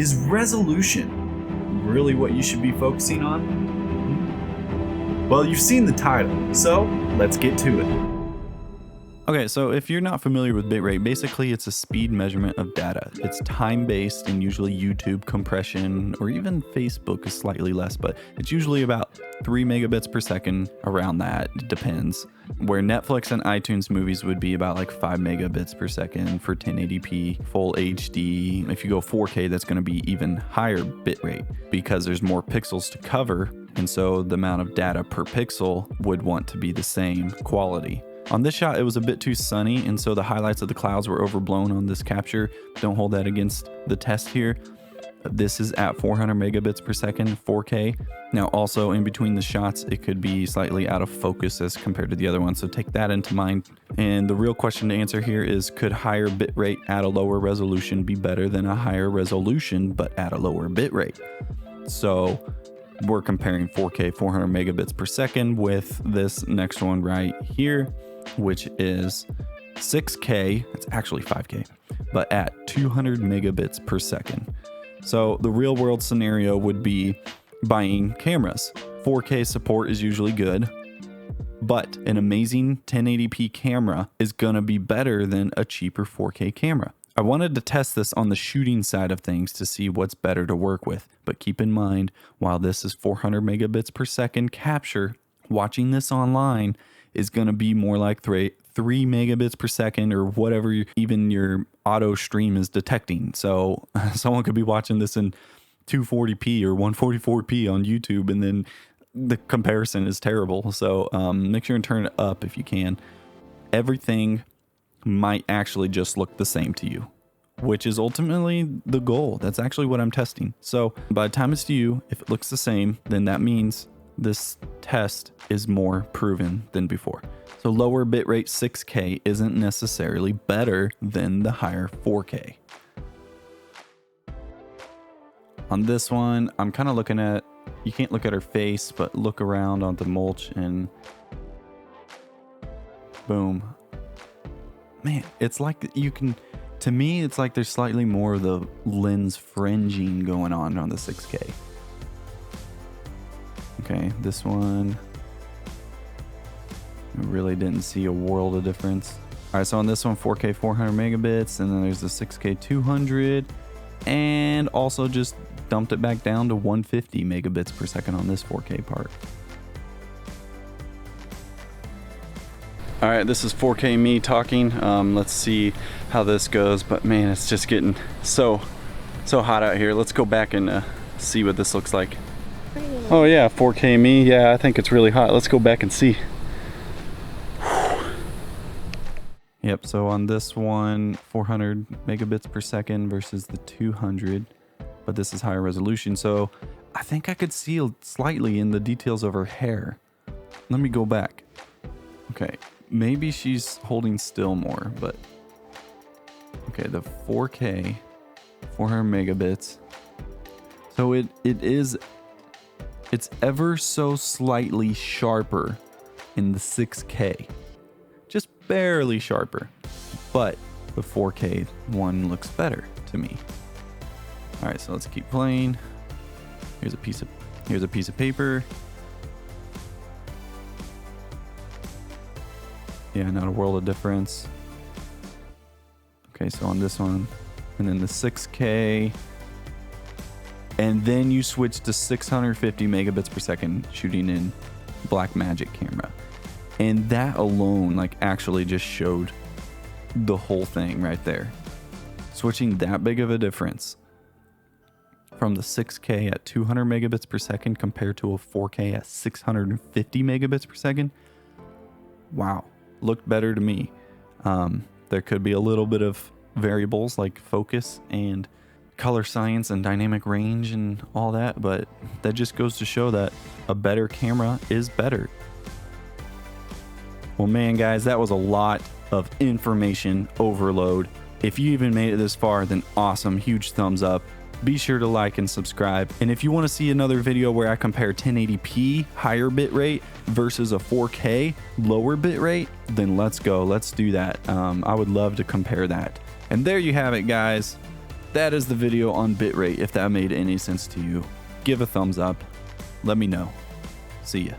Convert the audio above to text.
Is resolution really what you should be focusing on? Well, you've seen the title, so let's get to it. Okay, so if you're not familiar with bitrate, basically it's a speed measurement of data. It's time-based, and usually YouTube compression or even Facebook is slightly less, but it's usually about 3 megabits per second, around that. It depends. Where Netflix and iTunes movies would be about like 5 megabits per second for 1080p, full HD. If you go 4K, that's going to be even higher bitrate because there's more pixels to cover, and so the amount of data per pixel would want to be the same quality. On this shot, it was a bit too sunny, and so the highlights of the clouds were overblown on this capture. Don't hold that against the test here. This is at 400 megabits per second, 4K. Now, also in between the shots, it could be slightly out of focus as compared to the other one, so take that into mind. And the real question to answer here is, could higher bitrate at a lower resolution be better than a higher resolution but at a lower bitrate? So we're comparing 4K 400 megabits per second with this next one right here, which is 6K. It's actually 5K, but at 200 megabits per second. So the real world scenario would be buying cameras. 4K support is usually good, but an amazing 1080p camera is gonna be better than a cheaper 4K camera. I wanted to test this on the shooting side of things to see what's better to work with, but keep in mind, while this is 400 megabits per second capture, watching this online is going to be more like 3 megabits per second or whatever even your auto stream is detecting. So someone could be watching this in 240p or 144p on YouTube, and then the comparison is terrible. So make sure and turn it up if you can. Everything might actually just look the same to you, which is ultimately the goal. That's actually what I'm testing. So by the time it's to you, if it looks the same, then that means this test is more proven than before. So lower bitrate 6K isn't necessarily better than the higher 4K. On this one, I'm kind of looking at, you can't look at her face, but look around on the mulch and boom. Man, it's like you can, to me, it's like there's slightly more of the lens fringing going on the 6K. Okay, this one, I really didn't see a world of difference. All right, so on this one, 4K 400 megabits, and then there's the 6K 200, and also just dumped it back down to 150 megabits per second on this 4K part. All right, this is 4K me talking. Let's see how this goes, but man, it's just getting so hot out here. Let's go back and see what this looks like. Oh yeah, 4K me. Yeah, I think it's really hot. Let's go back and see. Yep, so on this one, 400 megabits per second versus the 200, but this is higher resolution. So I think I could see slightly in the details of her hair. Let me go back. Okay, maybe she's holding still more, but okay, the 4K, 400 megabits. So it's ever so slightly sharper in the 6K. Just barely sharper, but the 4K one looks better to me. All right, so let's keep playing. Here's a piece of paper. Yeah, not a world of difference. Okay, so on this one, and then the 6K, and then you switch to 650 megabits per second shooting in Blackmagic camera. And that alone, like, actually just showed the whole thing right there. Switching that big of a difference from the 6K at 200 megabits per second compared to a 4K at 650 megabits per second. Wow, looked better to me. There could be a little bit of variables like focus and color science and dynamic range and all that, but that just goes to show that a better camera is better. Well, man, guys, that was a lot of information overload. If you even made it this far, then awesome, huge thumbs up. Be sure to like and subscribe. And if you want to see another video where I compare 1080p higher bitrate versus a 4K lower bitrate, then let's go. Let's do that. I would love to compare that. And there you have it, guys. that is the video on bitrate. If that made any sense to you, give a thumbs up. Let me know. See ya.